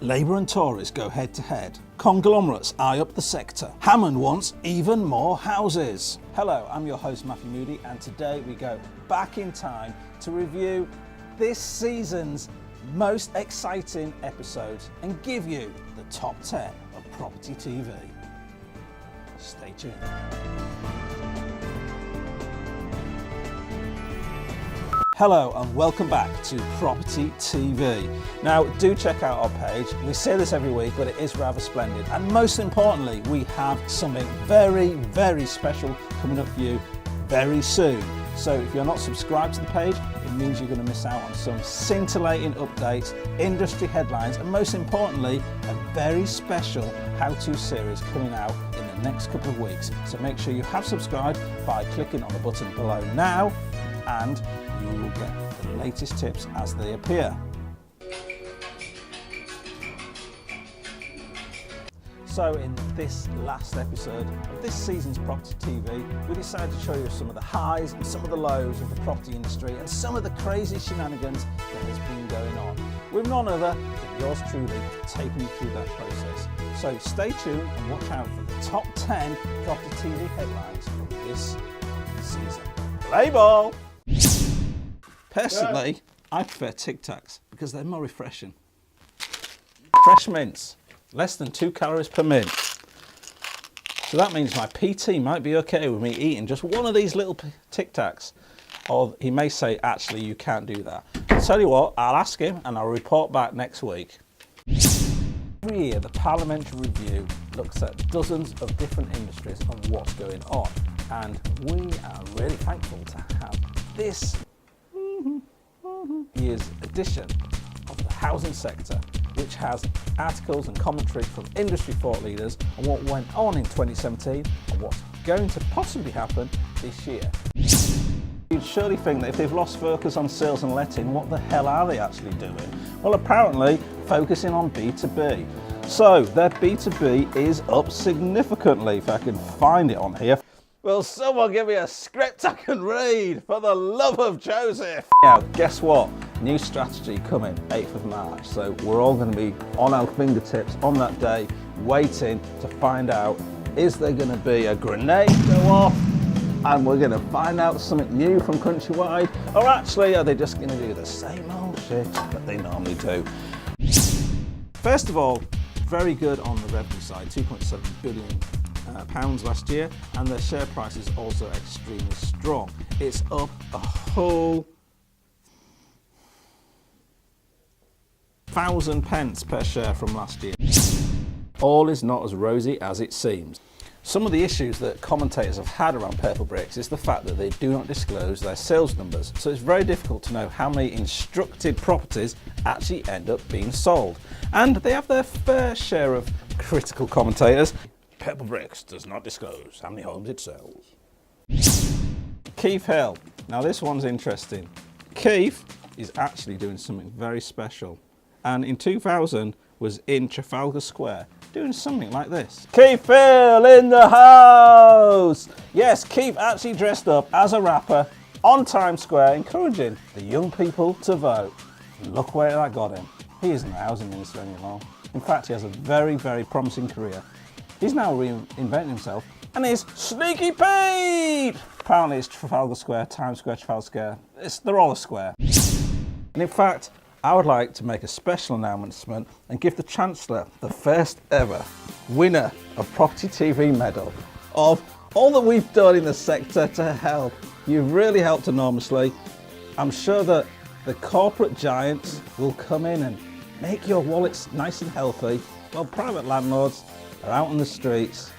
Labour and Tories go head to head. Conglomerates eye up the sector. Hammond wants even more houses. Hello, I'm your host Matthew Moody, and today we go back in time to review this season's most exciting episodes and give you the top 10 of Property TV. Stay tuned. Hello and welcome back to Property TV. Now do check out our page. We say this every week, but it is rather splendid. And most importantly, we have something very, very special coming up for you very soon. So if you're not subscribed to the page, it means you're going to miss out on some scintillating updates, industry headlines, and most importantly, a very special how-to series coming out in the next couple of weeks. So make sure you have subscribed by clicking on the button below now, and you will get the latest tips as they appear. So in this last episode of this season's Property TV, we decided to show you some of the highs and some of the lows of the property industry and some of the crazy shenanigans that has been going on, with none other than yours truly taking you through that process. So stay tuned and watch out for the top 10 Property TV headlines from this season. Play ball! Personally, I prefer Tic Tacs because they're more refreshing. Fresh mints, less than 2 calories per mint. So that means my PT might be okay with me eating just one of these little Tic Tacs. Or he may say, actually, you can't do that. I'll tell you what, I'll ask him and I'll report back next week. Every year, the Parliamentary Review looks at dozens of different industries and what's going on. And we are really thankful to have this year's edition of the housing sector, which has articles and commentary from industry thought leaders on what went on in 2017 and what's going to possibly happen this year. You'd surely think that if they've lost focus on sales and letting, what the hell are they actually doing? Well, apparently focusing on B2B. So their B2B is up significantly, if I can find it on here. Will someone give me a script I can read, for the love of Joseph? Now, guess what? New strategy coming 8th of March. So we're all going to be on our fingertips on that day, waiting to find out, is there going to be a grenade go off? And we're going to find out something new from Countrywide? Or actually, are they just going to do the same old shit that they normally do? First of all, very good on the revenue side, 2.7 billion pounds last year, and their share price is also extremely strong. It's up a whole 1,000 pence per share from last year. All is not as rosy as it seems. Some of the issues that commentators have had around Purplebricks is the fact that they do not disclose their sales numbers, so it's very difficult to know how many instructed properties actually end up being sold. And they have their fair share of critical commentators. Purplebricks does not disclose how many homes it sells. Keith Hill. Now this one's interesting. Keith is actually doing something very special, and in 2000 was in Trafalgar Square doing something like this. Keith Hill in the house! Yes, Keith actually dressed up as a rapper on Times Square, encouraging the young people to vote. And look where that got him. He isn't the housing minister anymore. In fact, he has a very, very promising career. He's now reinventing himself and is Sneaky Pete! Apparently it's Trafalgar Square, Times Square, Trafalgar Square. They're all a square. And in fact, I would like to make a special announcement and give the Chancellor the first ever winner of Property TV medal of all that we've done in the sector to help. You've really helped enormously. I'm sure that the corporate giants will come in and make your wallets nice and healthy, while private landlords are out on the streets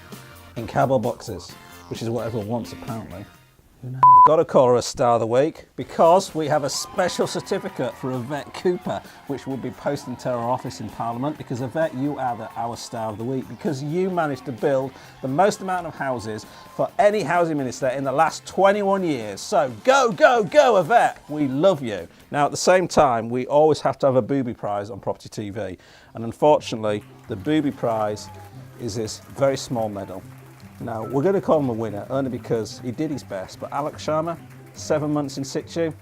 in cardboard boxes, which is what everyone wants apparently. Got to call her a Star of the Week because we have a special certificate for Yvette Cooper, which we'll be posting to our office in Parliament, because Yvette, you are our Star of the Week because you managed to build the most amount of houses for any housing minister in the last 21 years. So go, go, go Yvette, we love you. Now at the same time, we always have to have a booby prize on Property TV, and unfortunately the booby prize is this very small medal. Now, we're going to call him a winner only because he did his best, but Alex Sharma, 7 months in situ,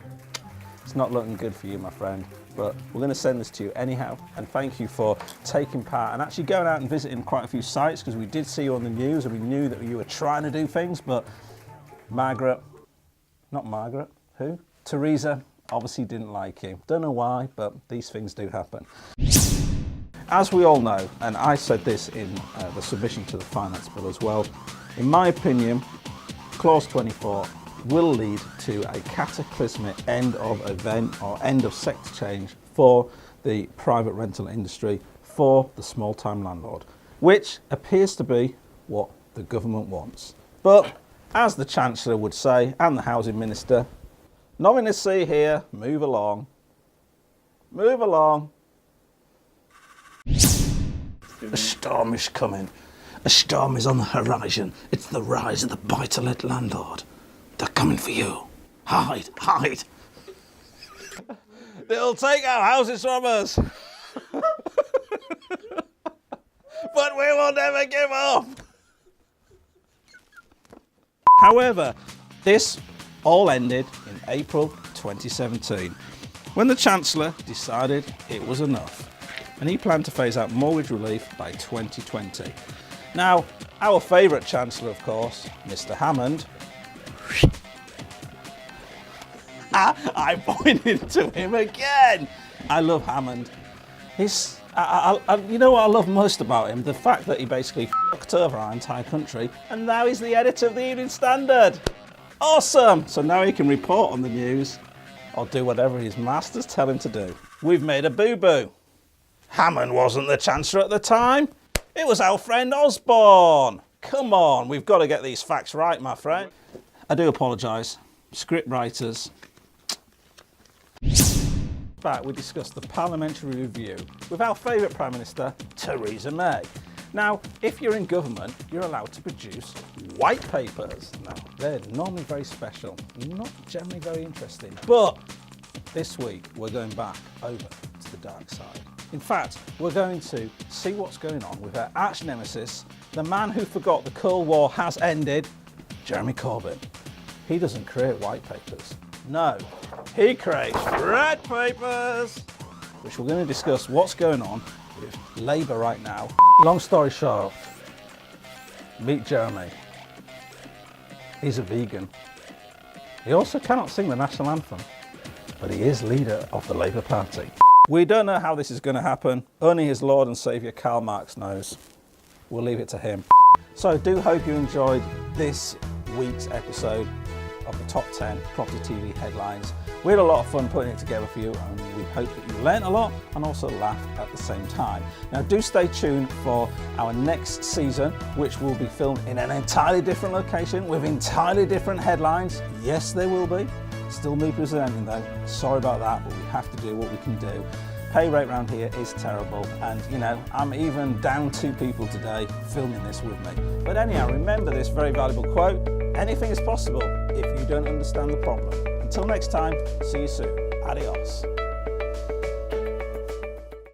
it's not looking good for you, my friend. but we're going to send this to you anyhow. And thank you for taking part and actually going out and visiting quite a few sites, because we did see you on the news and we knew that you were trying to do things, but Teresa obviously didn't like you. Don't know why, but these things do happen. As we all know, and I said this in the submission to the finance bill as well, in my opinion, clause 24 will lead to a cataclysmic end of event or end of sector change for the private rental industry, for the small-time landlord, which appears to be what the government wants. But as the Chancellor would say, and the Housing Minister, nothing to see here, move along. Move along. A storm is coming. A storm is on the horizon. It's the rise of the buy-to-let landlord. They're coming for you. Hide, hide. They'll take our houses from us. But we will never give up. However, this all ended in April 2017, when the Chancellor decided it was enough, and he planned to phase out mortgage relief by 2020. Now, our favourite Chancellor, of course, Mr. Hammond, I pointed to him again. I love Hammond. You know what I love most about him? The fact that he basically fucked over our entire country, and now he's the editor of the Evening Standard. Awesome! So now he can report on the news or do whatever his masters tell him to do. We've made a boo-boo. Hammond wasn't the Chancellor at the time. It was our friend Osborne. Come on, we've got to get these facts right, my friend. I do apologise. Script writers. Back, we discussed the parliamentary review with our favourite Prime Minister, Theresa May. Now, if you're in government, you're allowed to produce white papers. Now, they're normally very special, not generally very interesting. But this week, we're going back over to the dark side. In fact, we're going to see what's going on with our arch nemesis, the man who forgot the Cold War has ended, Jeremy Corbyn. He doesn't create white papers. No, he creates red papers, which we're going to discuss what's going on with Labour right now. Long story short, meet Jeremy. He's a vegan. He also cannot sing the national anthem, but he is leader of the Labour Party. We don't know how this is going to happen. Only his Lord and Saviour Karl Marx knows. We'll leave it to him. So I do hope you enjoyed this week's episode of the top 10 property TV headlines. We had a lot of fun putting it together for you, and we hope that you learned a lot and also laughed at the same time. Now do stay tuned for our next season, which will be filmed in an entirely different location with entirely different headlines. Yes, there will be. Still me presenting though. Sorry about that, but we have to do what we can do. Pay rate around here is terrible, and you know, I'm even down 2 people today filming this with me. But anyhow, remember this very valuable quote: anything is possible if you don't understand the problem. Until next time, see you soon. Adios.